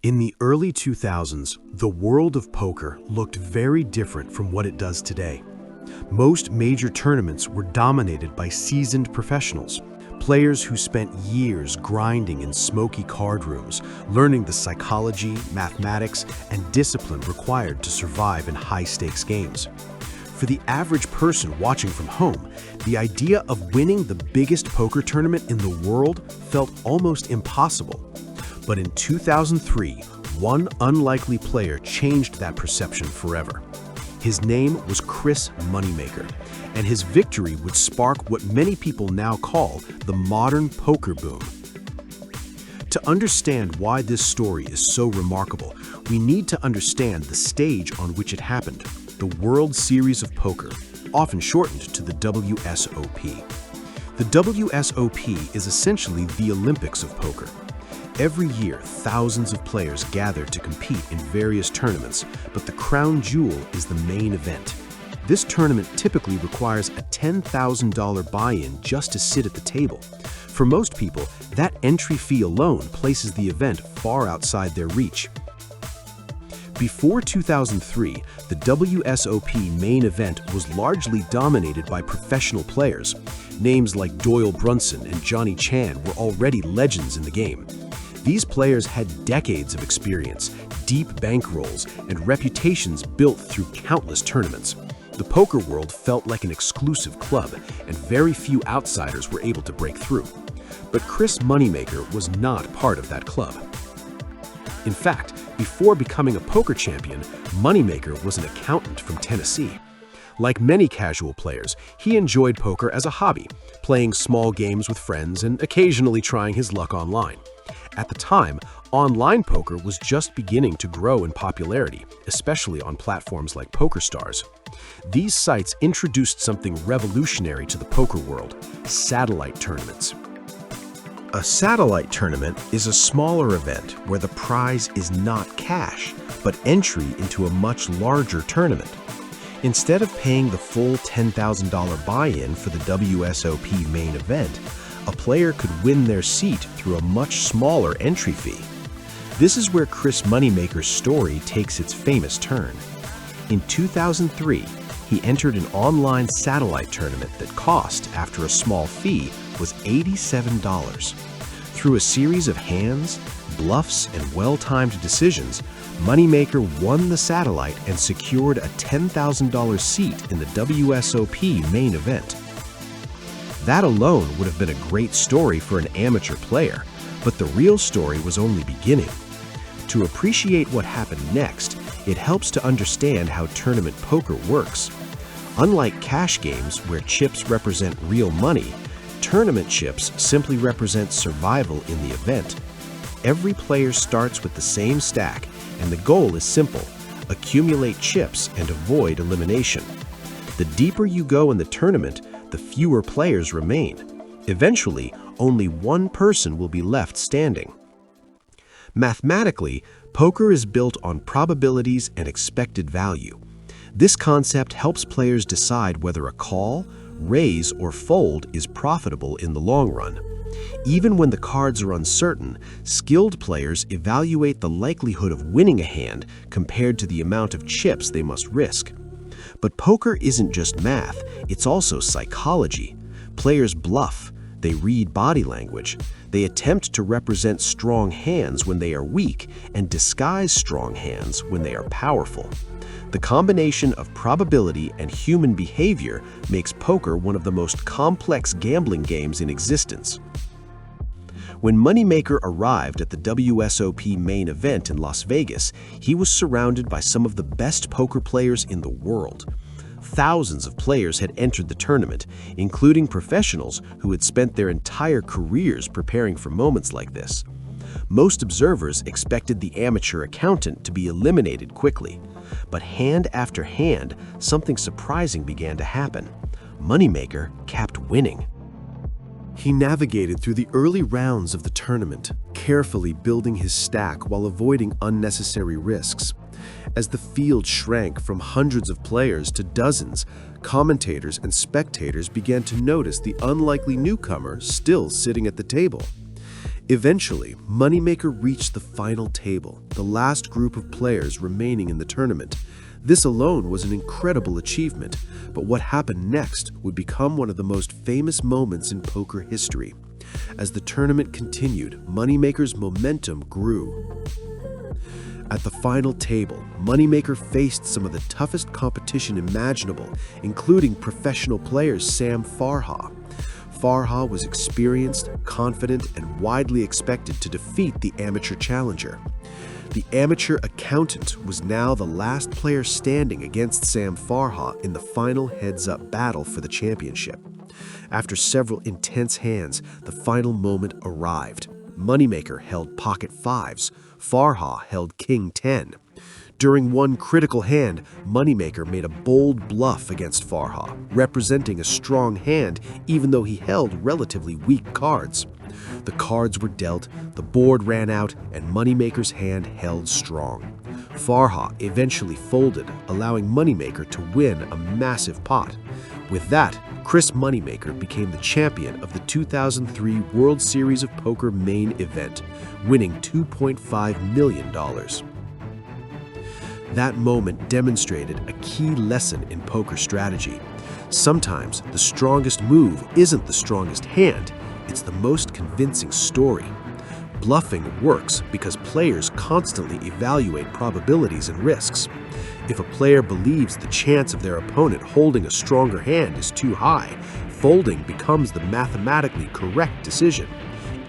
In the early 2000s, the world of poker looked very different from what it does today. Most major tournaments were dominated by seasoned professionals, players who spent years grinding in smoky card rooms, learning the psychology, mathematics, and discipline required to survive in high-stakes games. For the average person watching from home, the idea of winning the biggest poker tournament in the world felt almost impossible. But in 2003, one unlikely player changed that perception forever. His name was Chris Moneymaker, and his victory would spark what many people now call the modern poker boom. To understand why this story is so remarkable, we need to understand the stage on which it happened, the World Series of Poker, often shortened to the WSOP. The WSOP is essentially the Olympics of poker. Every year, thousands of players gather to compete in various tournaments, but the crown jewel is the main event. This tournament typically requires a $10,000 buy-in just to sit at the table. For most people, that entry fee alone places the event far outside their reach. Before 2003, the WSOP main event was largely dominated by professional players. Names like Doyle Brunson and Johnny Chan were already legends in the game. These players had decades of experience, deep bankrolls, and reputations built through countless tournaments. The poker world felt like an exclusive club, and very few outsiders were able to break through. But Chris Moneymaker was not part of that club. In fact, before becoming a poker champion, Moneymaker was an accountant from Tennessee. Like many casual players, he enjoyed poker as a hobby, playing small games with friends and occasionally trying his luck online. At the time, online poker was just beginning to grow in popularity, especially on platforms like PokerStars. These sites introduced something revolutionary to the poker world: satellite tournaments. A satellite tournament is a smaller event where the prize is not cash, but entry into a much larger tournament. Instead of paying the full $10,000 buy-in for the WSOP main event, a player could win their seat through a much smaller entry fee. This is where Chris Moneymaker's story takes its famous turn. In 2003, he entered an online satellite tournament that cost, after a small fee, was $87. Through a series of hands, bluffs, and well-timed decisions, Moneymaker won the satellite and secured a $10,000 seat in the WSOP main event. That alone would have been a great story for an amateur player, but the real story was only beginning. To appreciate what happened next, it helps to understand how tournament poker works. Unlike cash games where chips represent real money, tournament chips simply represent survival in the event. Every player starts with the same stack, and the goal is simple: accumulate chips and avoid elimination. The deeper you go in the tournament, the fewer players remain. Eventually, only one person will be left standing. Mathematically, poker is built on probabilities and expected value. This concept helps players decide whether a call, raise, or fold is profitable in the long run. Even when the cards are uncertain, skilled players evaluate the likelihood of winning a hand compared to the amount of chips they must risk. But poker isn't just math, it's also psychology. Players bluff, they read body language, they attempt to represent strong hands when they are weak and disguise strong hands when they are powerful. The combination of probability and human behavior makes poker one of the most complex gambling games in existence. When Moneymaker arrived at the WSOP main event in Las Vegas, he was surrounded by some of the best poker players in the world. Thousands of players had entered the tournament, including professionals who had spent their entire careers preparing for moments like this. Most observers expected the amateur accountant to be eliminated quickly, but hand after hand, something surprising began to happen. Moneymaker kept winning. He navigated through the early rounds of the tournament, carefully building his stack while avoiding unnecessary risks. As the field shrank from hundreds of players to dozens, commentators and spectators began to notice the unlikely newcomer still sitting at the table. Eventually, Moneymaker reached the final table, the last group of players remaining in the tournament. This alone was an incredible achievement, but what happened next would become one of the most famous moments in poker history. As the tournament continued, Moneymaker's momentum grew. At the final table, Moneymaker faced some of the toughest competition imaginable, including professional player Sam Farha. Farha was experienced, confident, and widely expected to defeat the amateur challenger. The amateur accountant was now the last player standing against Sam Farha in the final heads-up battle for the championship. After several intense hands, the final moment arrived. Moneymaker held pocket fives. Farha held king 10. During one critical hand, Moneymaker made a bold bluff against Farha, representing a strong hand even though he held relatively weak cards. The cards were dealt, the board ran out, and Moneymaker's hand held strong. Farha eventually folded, allowing Moneymaker to win a massive pot. With that, Chris Moneymaker became the champion of the 2003 World Series of Poker main event, winning $2.5 million. That moment demonstrated a key lesson in poker strategy. Sometimes the strongest move isn't the strongest hand, it's the most convincing story. Bluffing works because players constantly evaluate probabilities and risks. If a player believes the chance of their opponent holding a stronger hand is too high, folding becomes the mathematically correct decision,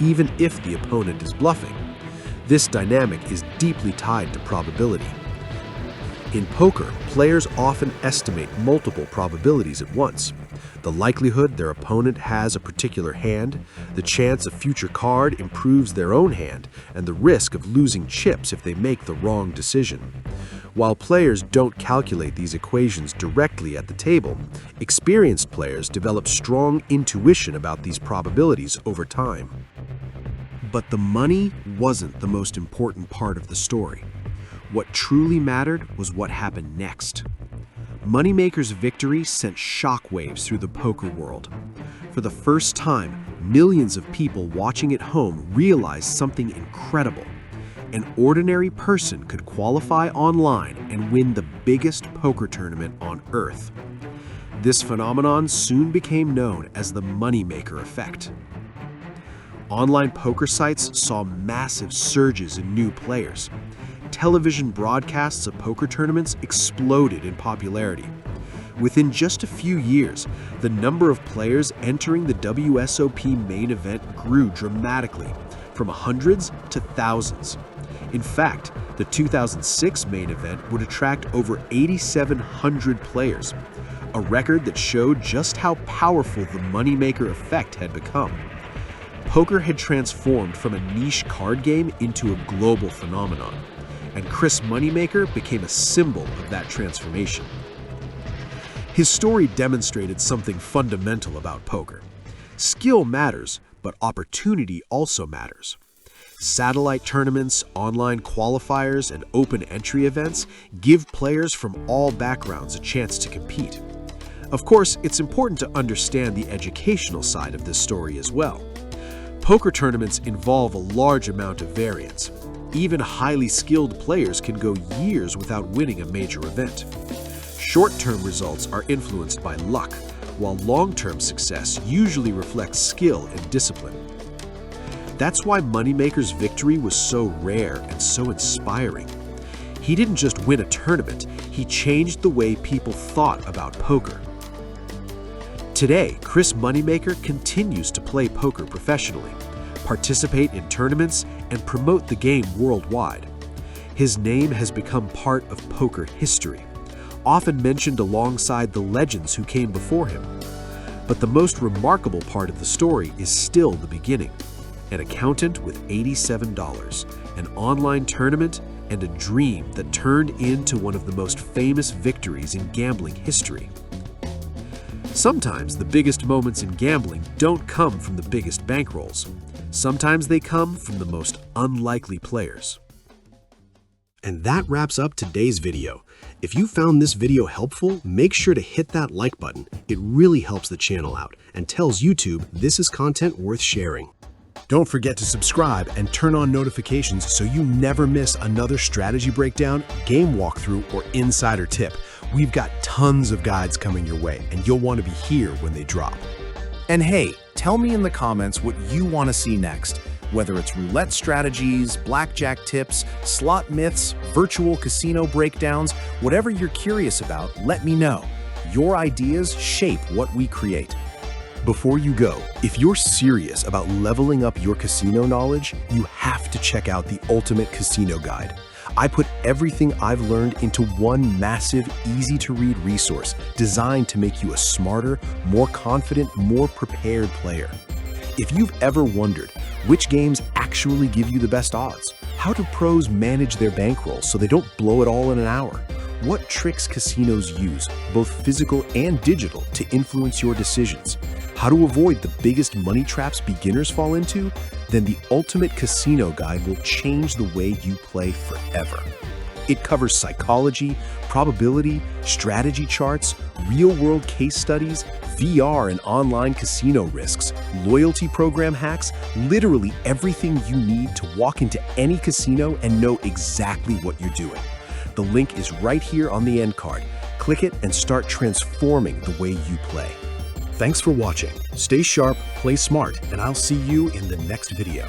even if the opponent is bluffing. This dynamic is deeply tied to probability. In poker, players often estimate multiple probabilities at once. The likelihood their opponent has a particular hand, the chance a future card improves their own hand, and the risk of losing chips if they make the wrong decision. While players don't calculate these equations directly at the table, experienced players develop strong intuition about these probabilities over time. But the money wasn't the most important part of the story. What truly mattered was what happened next. Moneymaker's victory sent shockwaves through the poker world. For the first time, millions of people watching at home realized something incredible. An ordinary person could qualify online and win the biggest poker tournament on Earth. This phenomenon soon became known as the Moneymaker effect. Online poker sites saw massive surges in new players. Television broadcasts of poker tournaments exploded in popularity. Within just a few years, the number of players entering the WSOP main event grew dramatically, from hundreds to thousands. In fact, the 2006 main event would attract over 8,700 players, a record that showed just how powerful the Moneymaker effect had become. Poker had transformed from a niche card game into a global phenomenon, and Chris Moneymaker became a symbol of that transformation. His story demonstrated something fundamental about poker. Skill matters, but opportunity also matters. Satellite tournaments, online qualifiers, and open entry events give players from all backgrounds a chance to compete. Of course, it's important to understand the educational side of this story as well. Poker tournaments involve a large amount of variance. Even highly skilled players can go years without winning a major event. Short-term results are influenced by luck, while long-term success usually reflects skill and discipline. That's why Moneymaker's victory was so rare and so inspiring. He didn't just win a tournament, he changed the way people thought about poker. Today, Chris Moneymaker continues to play poker professionally, participate in tournaments, and promote the game worldwide. His name has become part of poker history, often mentioned alongside the legends who came before him. But the most remarkable part of the story is still the beginning. An accountant with $87, an online tournament, and a dream that turned into one of the most famous victories in gambling history. Sometimes the biggest moments in gambling don't come from the biggest bankrolls. Sometimes they come from the most unlikely players. And that wraps up today's video. If you found this video helpful, make sure to hit that like button. It really helps the channel out and tells YouTube this is content worth sharing. Don't forget to subscribe and turn on notifications so you never miss another strategy breakdown, game walkthrough, or insider tip. We've got tons of guides coming your way, and you'll want to be here when they drop. And hey, tell me in the comments what you want to see next. Whether it's roulette strategies, blackjack tips, slot myths, virtual casino breakdowns, whatever you're curious about, let me know. Your ideas shape what we create. Before you go, if you're serious about leveling up your casino knowledge, you have to check out the Ultimate Casino Guide. I put everything I've learned into one massive, easy-to-read resource designed to make you a smarter, more confident, more prepared player. If you've ever wondered which games actually give you the best odds, how do pros manage their bankroll so they don't blow it all in an hour, what tricks casinos use, both physical and digital, to influence your decisions, how to avoid the biggest money traps beginners fall into, then the Ultimate Casino Guide will change the way you play forever. It covers psychology, probability, strategy charts, real-world case studies, VR and online casino risks, loyalty program hacks, literally everything you need to walk into any casino and know exactly what you're doing. The link is right here on the end card. Click it and start transforming the way you play. Thanks for watching. Stay sharp, play smart, and I'll see you in the next video.